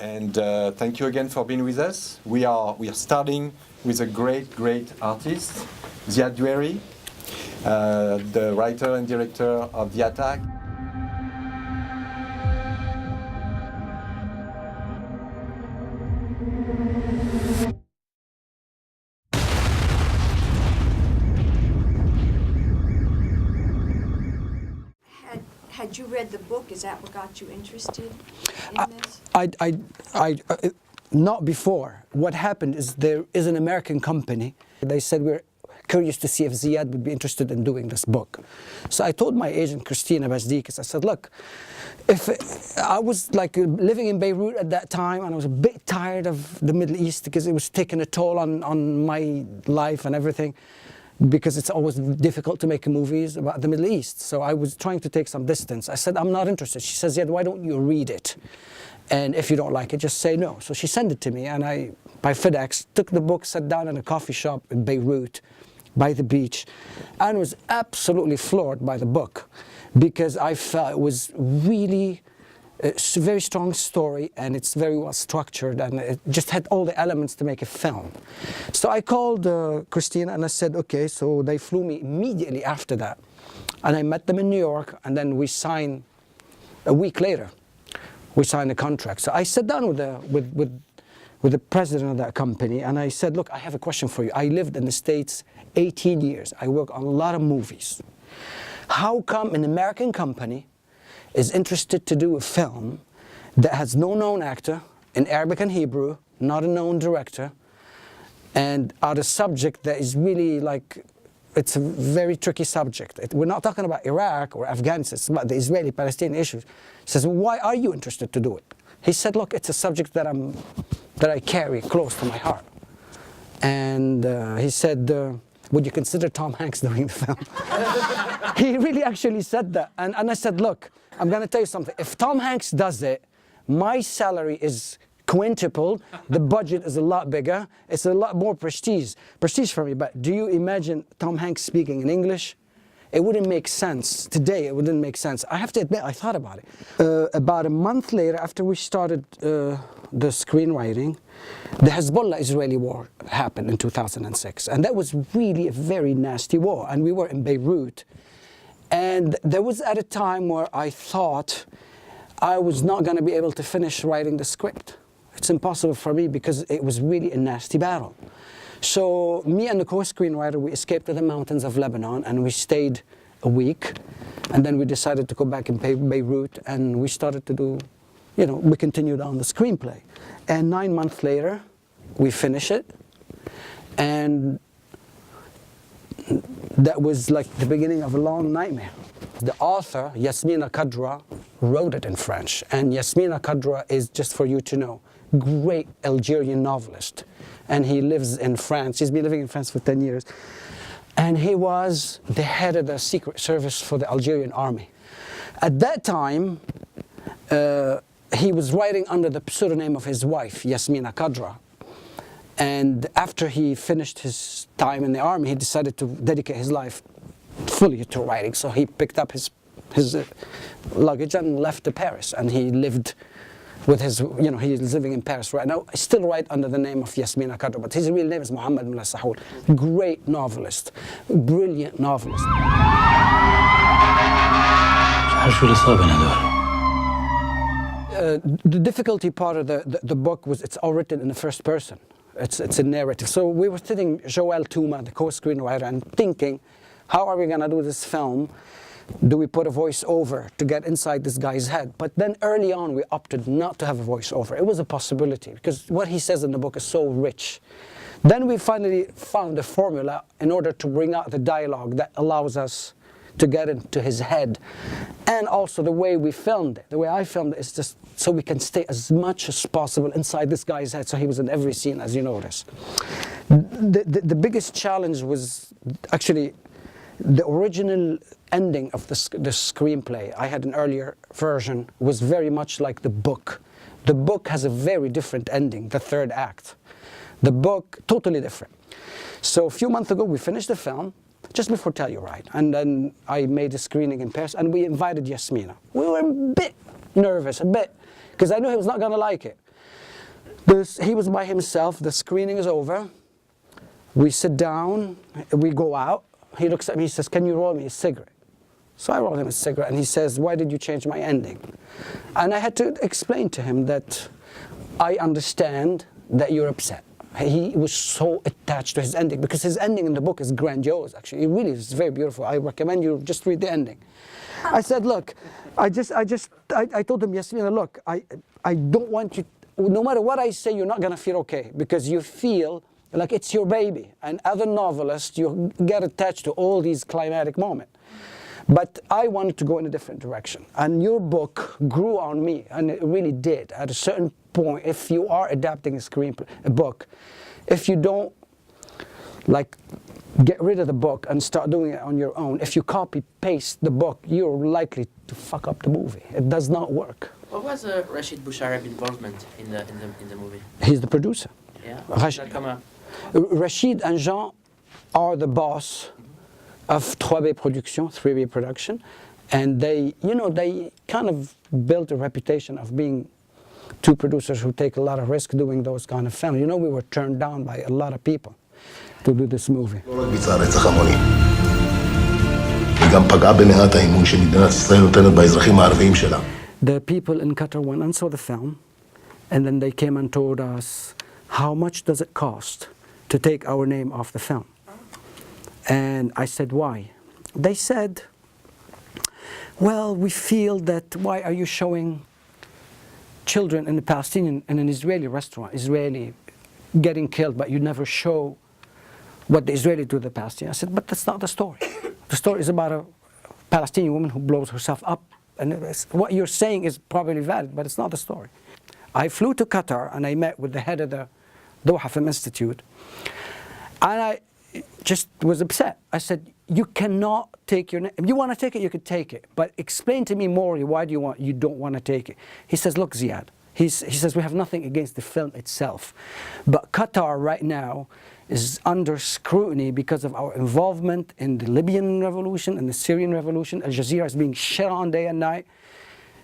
and thank you again for being with us. We are starting with a great artist, Ziad Douieri, the writer and director of The Attack. Had you read the book? Is that what got you interested in this? Not before. What happened is there is an American company. They said, we're curious to see if Ziad would be interested in doing this book. So I told my agent, Christina Bazdikis, I said, look, if I was like living in Beirut at that time, and I was a bit tired of the Middle East because it was taking a toll on my life and everything, because it's always difficult to make movies about the Middle East. So I was trying to take some distance. I said, I'm not interested. She says, yeah, why don't you read it? And if you don't like it, just say no. So she sent it to me, and I, by FedEx, took the book, sat down in a coffee shop in Beirut, by the beach, and was absolutely floored by the book, because I felt it was really a very strong story, and it's very well structured, and it just had all the elements to make a film. So I called Christina and I said, okay, so they flew me immediately after that. And I met them in New York, and then we signed, a week later, we signed a contract. So I sat down with the president of that company, and I said, look, I have a question for you. I lived in the States 18 years. I work on a lot of movies. How come an American company is interested to do a film that has no known actor, in Arabic and Hebrew, not a known director, and on a subject that is really like, it's a very tricky subject. We're not talking about Iraq or Afghanistan, it's about the Israeli-Palestinian issues. He says, why are you interested to do it? He said, look, it's a subject that I carry close to my heart. And he said, would you consider Tom Hanks doing the film? He really actually said that. And I said, look, I'm going to tell you something. If Tom Hanks does it, my salary is quintupled, the budget is a lot bigger, it's a lot more prestige for me. But do you imagine Tom Hanks speaking in English? It wouldn't make sense. Today, it wouldn't make sense. I have to admit, I thought about it. About a month later, after we started the screenwriting, the Hezbollah-Israeli war happened in 2006. And that was really a very nasty war. And we were in Beirut. And there was at a time where I thought I was not going to be able to finish writing the script. It's impossible for me because it was really a nasty battle. So me and the co-screenwriter, we escaped to the mountains of Lebanon, and we stayed a week. And then we decided to go back in Beirut, and we started to do, we continued on the screenplay. And 9 months later, we finished it. And that was like the beginning of a long nightmare. The author, Yasmina Khadra, wrote it in French. And Yasmina Khadra is, just for you to know, great Algerian novelist. And he lives in France. He's been living in France for 10 years. And he was the head of the Secret Service for the Algerian army. At that time, he was writing under the pseudonym of his wife, Yasmina Khadra. And after he finished his time in the army, he decided to dedicate his life fully to writing. So he picked up his luggage and left to Paris. And he lived with his, he's living in Paris right now. I still write under the name of Yasmina Khadra, but his real name is Mohammed Mullah Sahul. Great novelist, brilliant novelist. The difficulty part of the book was it's all written in the first person. It's a narrative. So we were sitting, Joël Touma, the co-screenwriter, and thinking, how are we going to do this film? Do we put a voice-over to get inside this guy's head? But then early on, we opted not to have a voice-over. It was a possibility, because what he says in the book is so rich. Then we finally found a formula in order to bring out the dialogue that allows us to get into his head. And also the way we filmed it, the way I filmed it, is just so we can stay as much as possible inside this guy's head, so he was in every scene, as you notice. The biggest challenge was actually the original ending of the screenplay. I had an earlier version, was very much like the book. The book has a very different ending, the third act. The book, totally different. So a few months ago, we finished the film, just before Telluride, and then I made a screening in Paris, and we invited Yasmina. We were a bit nervous, because I knew he was not going to like it. He was by himself, the screening is over. We sit down, we go out. He looks at me, he says, "Can you roll me a cigarette?" So I rolled him a cigarette, and he says, "Why did you change my ending?" And I had to explain to him that I understand that you're upset. He was so attached to his ending, because his ending in the book is grandiose, actually. It really is very beautiful. I recommend you just read the ending. I said, look, I told him, Yasmina, look, I don't want you, no matter what I say, you're not going to feel okay, because you feel like it's your baby. And other novelists, you get attached to all these climatic moments. But I wanted to go in a different direction. And your book grew on me, and it really did. At a certain point, if you are adapting a book, if you don't like get rid of the book and start doing it on your own, if you copy-paste the book, you're likely to fuck up the movie. It does not work. What was Rashid Boucharab's involvement in the movie? He's the producer. Yeah. Rashid and Jean are the boss of 3B Production, and they kind of built a reputation of being two producers who take a lot of risk doing those kind of films. You know, we were turned down by a lot of people to do this movie. The people in Qatar went and saw the film, and then they came and told us, how much does it cost to take our name off the film? And I said, why? They said, well, we feel that, why are you showing children in a Palestinian and an Israeli restaurant, Israeli getting killed, but you never show what the Israeli do to the Palestinians? I said, but that's not the story. The story is about a Palestinian woman who blows herself up. And what you're saying is probably valid, but it's not the story. I flew to Qatar and I met with the head of the Doha Film Institute. And I just was upset. I said, you cannot take your name. If you want to take it, you could take it. But explain to me morally, why do you don't want to take it? He says, look, Ziad, he says, we have nothing against the film itself. But Qatar right now is under scrutiny because of our involvement in the Libyan revolution and the Syrian revolution. Al Jazeera is being shit on day and night.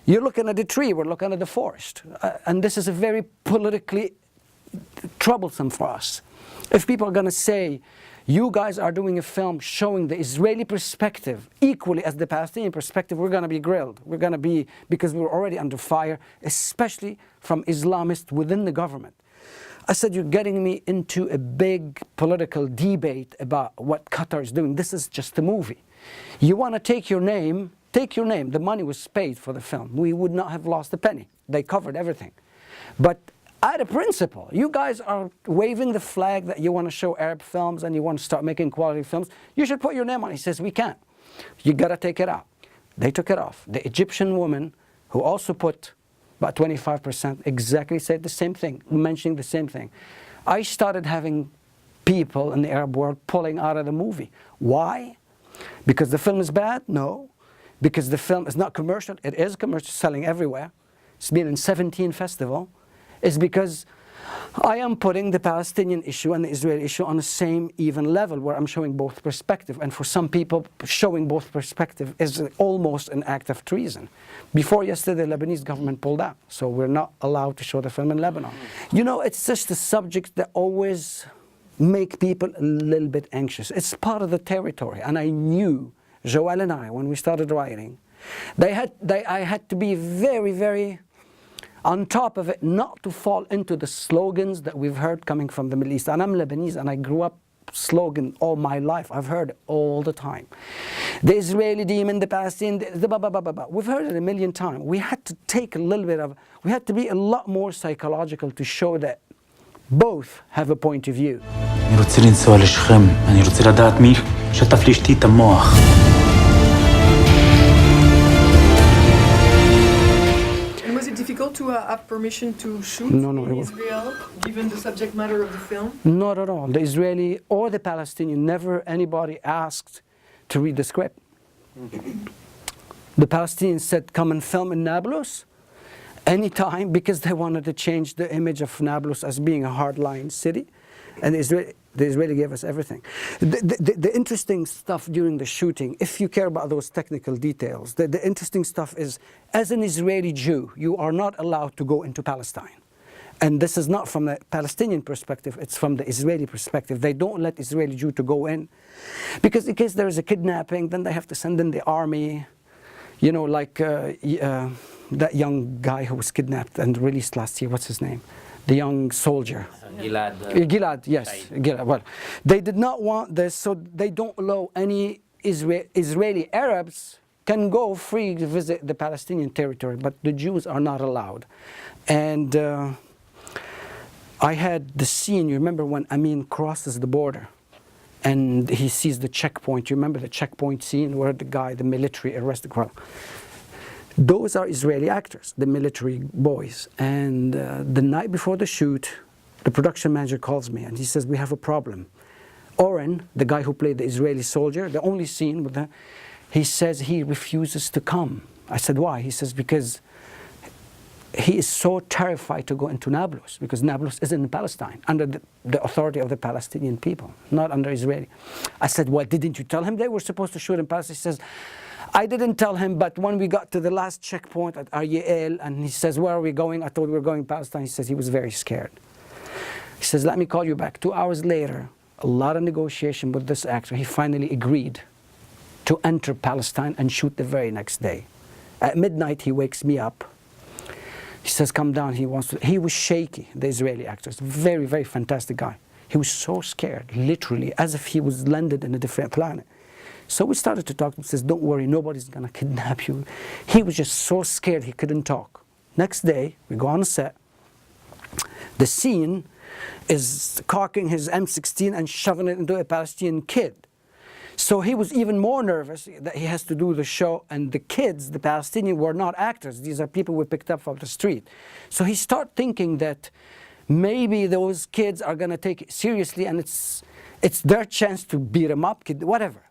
You're looking at a tree, we're looking at the forest. And this is a very politically troublesome for us. If people are going to say, you guys are doing a film showing the Israeli perspective equally as the Palestinian perspective, we're going to be grilled. We're going to be, because we're already under fire, especially from Islamists within the government. I said, you're getting me into a big political debate about what Qatar is doing. This is just a movie. You want to take your name, take your name. The money was paid for the film. We would not have lost a penny. They covered everything. But out of principle, you guys are waving the flag that you want to show Arab films and you want to start making quality films. You should put your name on it. He says, we can't. You got to take it out. They took it off. The Egyptian woman, who also put about 25%, exactly said the same thing, mentioning the same thing. I started having people in the Arab world pulling out of the movie. Why? Because the film is bad? No. Because the film is not commercial? It is commercial, selling everywhere. It's been in 17 festivals. It's because I am putting the Palestinian issue and the Israeli issue on the same even level, where I'm showing both perspectives. And for some people, showing both perspectives is almost an act of treason. Before yesterday, the Lebanese government pulled out, so we're not allowed to show the film in Lebanon. You know, it's just a subject that always make people a little bit anxious. It's part of the territory, and I knew, Joel and I, when we started writing, I had to be very, very on top of it, not to fall into the slogans that we've heard coming from the Middle East. And I'm Lebanese, and I grew up slogan all my life. I've heard it all the time. The Israeli demon, the Palestinian, the blah, blah, blah, blah, blah. We've heard it a million times. We had to take a little bit of, we had to be a lot more psychological to show that both have a point of view. אני רוצה לנסוע לשכם, אני רוצה לדעת מי שטף לי שתי את המוח. Difficult to have permission to shoot in Israel, given the subject matter of the film? Not at all. The Israeli or the Palestinian, never anybody asked to read the script. The Palestinians said, come and film in Nablus anytime, because they wanted to change the image of Nablus as being a hardline city. And the Israeli gave us everything. The interesting stuff during the shooting, if you care about those technical details, the interesting stuff is, as an Israeli Jew, you are not allowed to go into Palestine. And this is not from the Palestinian perspective, it's from the Israeli perspective. They don't let Israeli Jew to go in, because in case there is a kidnapping, then they have to send in the army, you know, like that young guy who was kidnapped and released last year, what's his name? The young soldier. Gilad. Gilad, yes. Gilad. Well, they did not want this, so they don't allow any Israeli Arabs can go free to visit the Palestinian territory, but the Jews are not allowed. And I had the scene, you remember when Amin crosses the border and he sees the checkpoint. You remember the checkpoint scene where the guy, the military arrested? Well, those are Israeli actors, the military boys. And the night before the shoot, the production manager calls me and he says, we have a problem. Oren, the guy who played the Israeli soldier, the only scene with that, he says he refuses to come. I said, why? He says, because he is so terrified to go into Nablus, because Nablus is in Palestine, under the authority of the Palestinian people, not under Israeli. I said, well, didn't you tell him they were supposed to shoot in Palestine? He says, I didn't tell him, but when we got to the last checkpoint at Ariel, and he says, where are we going? I thought we were going to Palestine. He says he was very scared. He says, let me call you back. 2 hours later, a lot of negotiation with this actor, he finally agreed to enter Palestine and shoot the very next day. At midnight, he wakes me up. He says, come down, he wants to. He was shaky, the Israeli actor. Very, very fantastic guy. He was so scared, literally, as if he was landed in a different planet. So we started to talk. He says, don't worry, nobody's going to kidnap you. He was just so scared he couldn't talk. Next day, we go on the set. The scene is cocking his M16 and shoving it into a Palestinian kid. So he was even more nervous that he has to do the show, and the kids, the Palestinians, were not actors. These are people we picked up from the street. So he started thinking that maybe those kids are going to take it seriously and it's their chance to beat him up, whatever.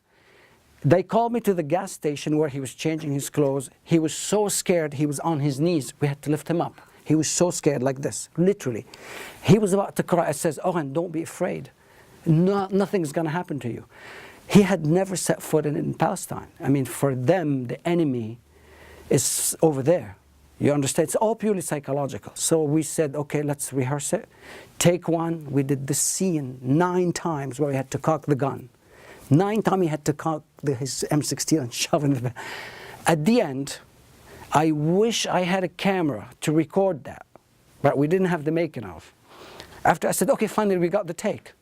They called me to the gas station where he was changing his clothes. He was so scared, he was on his knees. We had to lift him up. He was so scared, like this, literally. He was about to cry. I says, Oren, don't be afraid. Nothing's going to happen to you. He had never set foot in Palestine. I mean, for them, the enemy is over there. You understand? It's all purely psychological. So we said, okay, let's rehearse it. Take one. We did the scene 9 times where he had to cock the gun. 9 times he had to cock his M16 and shove in the... At the end, I wish I had a camera to record that, but we didn't have the making of. After I said, okay, finally we got the take.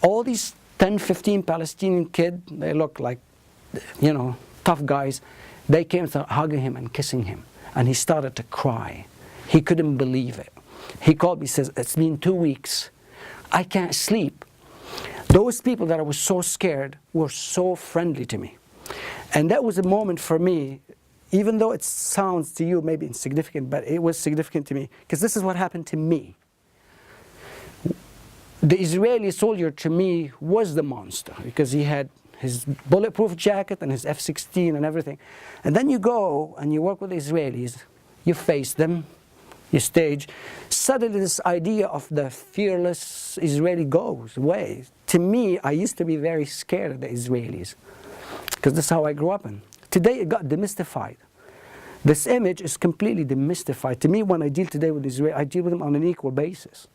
All these 10, 15 Palestinian kids, they look like, you know, tough guys. They came to hugging him and kissing him, and he started to cry. He couldn't believe it. He called me, says, it's been 2 weeks. I can't sleep. Those people that I was so scared were so friendly to me. And that was a moment for me, even though it sounds to you maybe insignificant, but it was significant to me, because this is what happened to me. The Israeli soldier to me was the monster, because he had his bulletproof jacket and his F-16 and everything. And then you go and you work with the Israelis, you face them, you stage. Suddenly this idea of the fearless Israeli goes away. To me, I used to be very scared of the Israelis, because that's how I grew up in. Today it got demystified. This image is completely demystified. To me, when I deal today with Israel, I deal with them on an equal basis.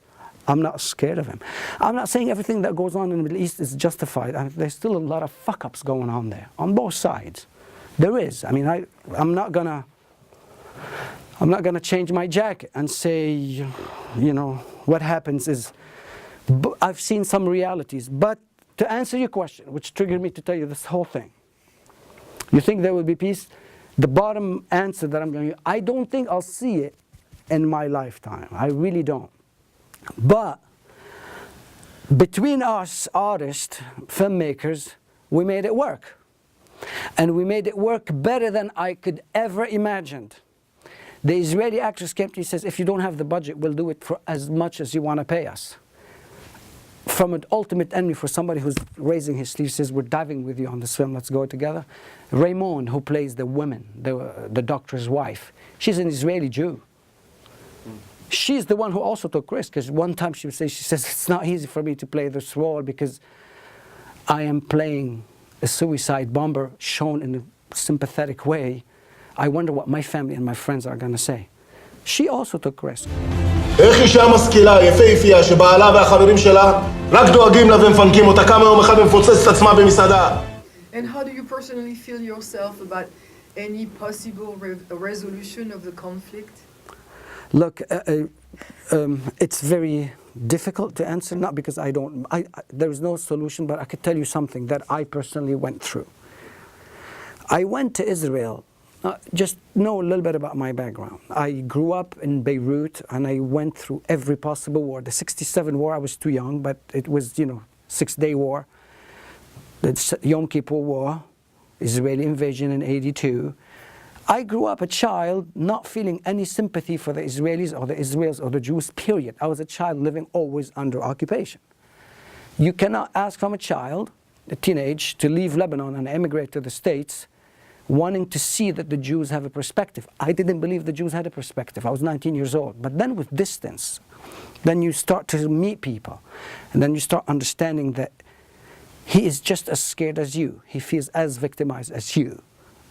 I'm not scared of him. I'm not saying everything that goes on in the Middle East is justified. There's still a lot of fuck-ups going on there, on both sides. There is. I mean, I'm not gonna change my jacket and say, you know, what happens is, I've seen some realities. But to answer your question, which triggered me to tell you this whole thing, you think there will be peace? The bottom answer that I'm going to give, I don't think I'll see it in my lifetime. I really don't. But between us artists, filmmakers, we made it work. And we made it work better than I could ever imagined. The Israeli actress came to me and says, if you don't have the budget, we'll do it for as much as you want to pay us. From an ultimate enemy, for somebody who's raising his sleeves, says, we're diving with you on this film, let's go together. Raymond, who plays the woman, the doctor's wife, she's an Israeli Jew. She's the one who also took risks, because one time she says, it's not easy for me to play this role because I am playing a suicide bomber shown in a sympathetic way. I wonder what my family and my friends are going to say. She also took risks. איך אישה משכילה, יפהפייה, שבעלה והחברים שלה רק דואגים לה ומפנקים אותה, כמה יום אחד ומפוצצת את עצמה במסעדה. And how do you personally feel yourself about any possible resolution of the conflict? Look, it's very difficult to answer, not because there is no solution, but I could tell you something that I personally went through. I went to Israel, just know a little bit about my background. I grew up in Beirut and I went through every possible war. The 67 war, I was too young, but it was, 6-day war. The Yom Kippur War, Israeli invasion in 82. I grew up a child not feeling any sympathy for the Israelis or the Israelis or the Jews, period. I was a child living always under occupation. You cannot ask from a child, a teenage, to leave Lebanon and emigrate to the States wanting to see that the Jews have a perspective. I didn't believe the Jews had a perspective. I was 19 years old. But then with distance, then you start to meet people. And then you start understanding that he is just as scared as you. He feels as victimized as you,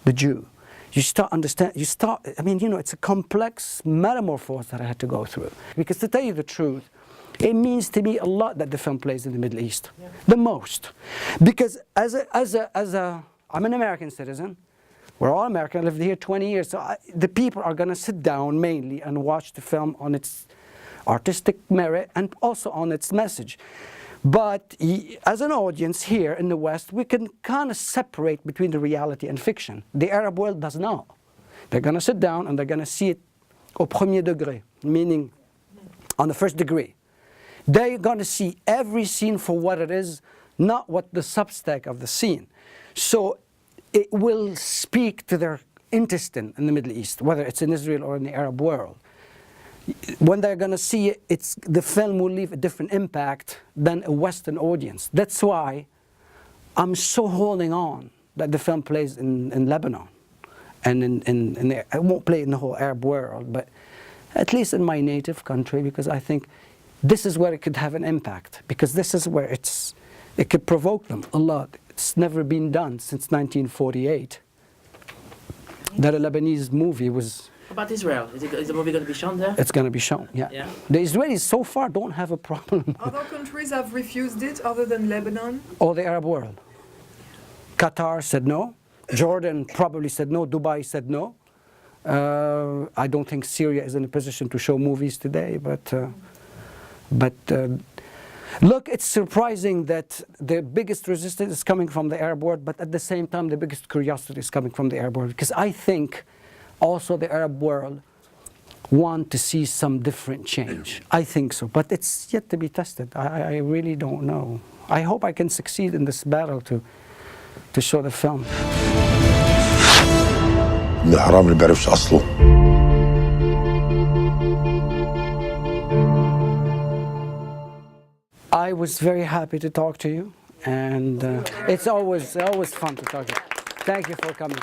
the Jew. You start it's a complex metamorphose that I had to go through. Because to tell you the truth, it means to me a lot that the film plays in the Middle East. Yeah. The most. Because I'm an American citizen. We're all American. I lived here 20 years. So the people are going to sit down mainly and watch the film on its artistic merit and also on its message. But as an audience here in the West, we can kind of separate between the reality and fiction. The Arab world does not. They're going to sit down and they're going to see it au premier degré, meaning on the first degree. They're going to see every scene for what it is, not what the subtext of the scene. So it will speak to their intestine in the Middle East, whether it's in Israel or in the Arab world. When they're going to see it, the film will leave a different impact than a Western audience. That's why I'm so holding on that the film plays in Lebanon. And I won't play in the whole Arab world, but at least in my native country, because I think this is where it could have an impact, because this is where it could provoke them a lot. It's never been done since 1948 that a Lebanese movie was... About Israel, is the movie going to be shown there? It's going to be shown, yeah. The Israelis so far don't have a problem. Other countries have refused it other than Lebanon? Or the Arab world. Qatar said no. Jordan probably said no. Dubai said no. I don't think Syria is in a position to show movies today, but look, it's surprising that the biggest resistance is coming from the Arab world, but at the same time the biggest curiosity is coming from the Arab world, because I think also the Arab world want to see some different change. I think so, but it's yet to be tested. I really don't know. I hope I can succeed in this battle to show the film. الحرام اللي بيعرفش أصله. I was very happy to talk to you, and it's always fun to talk to you. Thank you for coming.